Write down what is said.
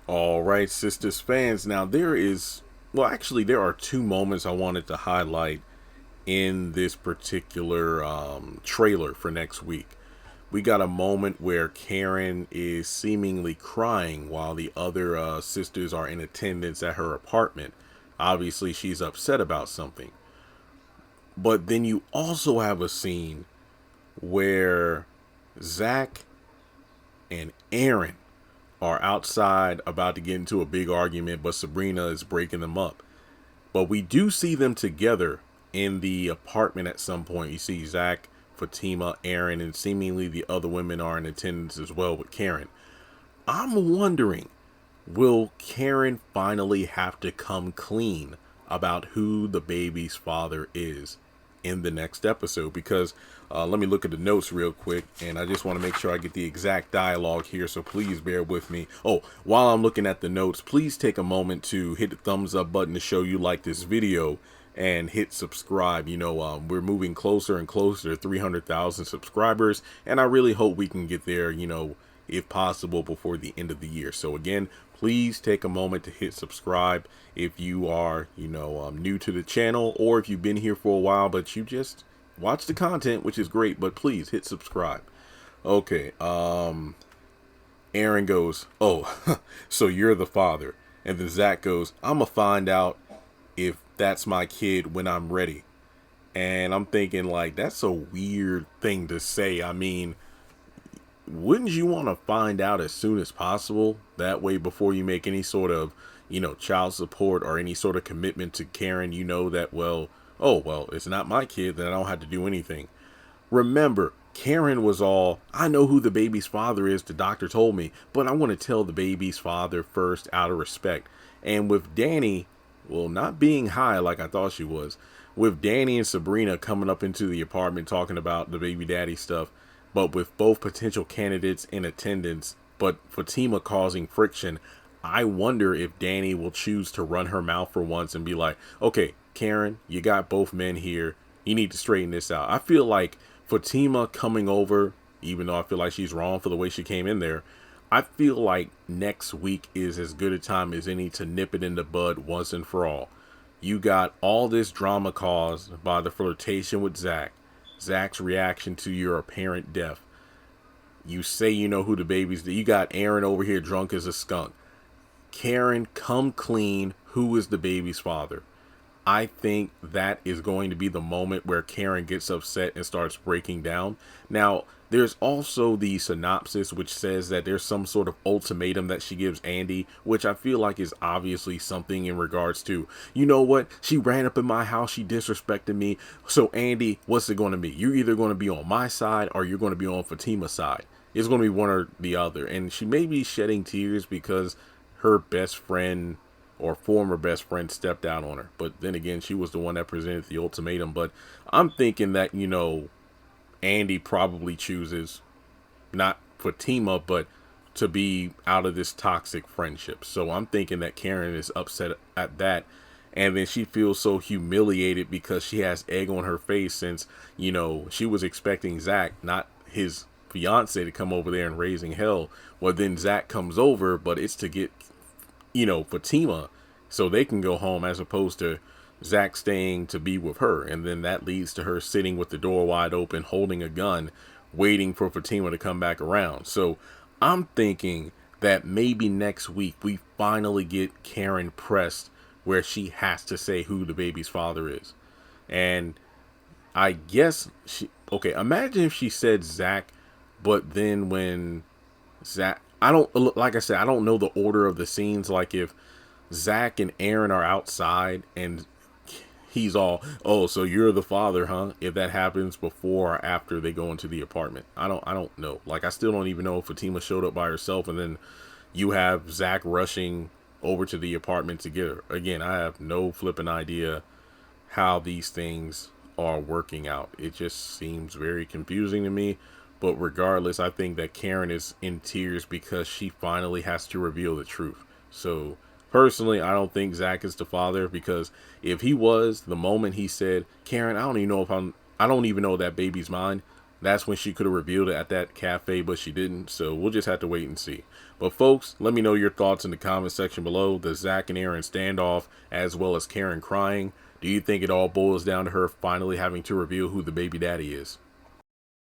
All right, Sistas fans. Now, there are two moments I wanted to highlight in this particular trailer for next week. We got a moment where Karen is seemingly crying while the other sisters are in attendance at her apartment. Obviously, she's upset about something. But then you also have a scene where Zach and Aaron are outside about to get into a big argument, but Sabrina is breaking them up. But we do see them together in the apartment at some point. You see Zach, Fatima, Aaron, and seemingly the other women are in attendance as well with Karen. I'm wondering, will Karen finally have to come clean about who the baby's father is in the next episode? Because let me look at the notes real quick, and I just want to make sure I get the exact dialogue here, so please bear with me. Oh, while I'm looking at the notes, please take a moment to hit the thumbs up button to show you like this video and hit subscribe. We're moving closer and closer to 300,000 subscribers, and I really hope we can get there, if possible, before the end of the year. So again, please take a moment to hit subscribe if you are, new to the channel, or if you've been here for a while but you just watch the content, which is great. But please hit subscribe. Okay. Aaron goes, "Oh, so you're the father," and then Zach goes, "I'm gonna find out if that's my kid when I'm ready." And I'm thinking, like, that's a weird thing to say. I mean, wouldn't you want to find out as soon as possible? That way, before you make any sort of, child support or any sort of commitment to Karen, that, well, oh, well, it's not my kid, then I don't have to do anything. Remember, Karen was all, "I know who the baby's father is, the doctor told me, but I want to tell the baby's father first out of respect." And with Danny, well, not being high like I thought she was, with Danny and Sabrina coming up into the apartment talking about the baby daddy stuff, but with both potential candidates in attendance, but Fatima causing friction, I wonder if Danny will choose to run her mouth for once and be like, "Okay, Karen, you got both men here. You need to straighten this out." I feel like Fatima coming over, even though I feel like she's wrong for the way she came in there, I feel like next week is as good a time as any to nip it in the bud once and for all. You got all this drama caused by the flirtation with Zach, Zach's reaction to your apparent death. You say you know who the baby's. You got Aaron over here drunk as a skunk. Karen, come clean. Who is the baby's father? I think that is going to be the moment where Karen gets upset and starts breaking down. Now, there's also the synopsis which says that there's some sort of ultimatum that she gives Andy, which I feel like is obviously something in regards to, you know what, she ran up in my house, she disrespected me. So Andy, what's it going to be? You're either going to be on my side or you're going to be on Fatima's side. It's going to be one or the other. And she may be shedding tears because her best friend or former best friend stepped out on her. But then again, she was the one that presented the ultimatum. But I'm thinking that, Andy probably chooses not Fatima, but to be out of this toxic friendship. So I'm thinking that Karen is upset at that. And then she feels so humiliated because she has egg on her face since, she was expecting Zach, not his fiance, to come over there and raising hell. Well, then Zach comes over, but it's to get Fatima so they can go home, as opposed to Zach staying to be with her. And then that leads to her sitting with the door wide open, holding a gun, waiting for Fatima to come back around. So I'm thinking that maybe next week we finally get Karen pressed where she has to say who the baby's father is. And I guess okay, imagine if she said Zach, but then when Zach, like I said, I don't know the order of the scenes. Like if Zach and Aaron are outside and he's all, "Oh, so you're the father, huh?" If that happens before or after they go into the apartment, I don't know. Like I still don't even know if Fatima showed up by herself, and then you have Zach rushing over to the apartment to get her. Again, I have no flipping idea how these things are working out. It just seems very confusing to me. But regardless, I think that Karen is in tears because she finally has to reveal the truth. So personally, I don't think Zach is the father, because if he was, the moment he said, "Karen, I don't even know that baby's mine," That's when she could have revealed it at that cafe, but she didn't. So we'll just have to wait and see. But folks, let me know your thoughts in the comment section below. The Zach and Aaron standoff, as well as Karen crying. Do you think it all boils down to her finally having to reveal who the baby daddy is?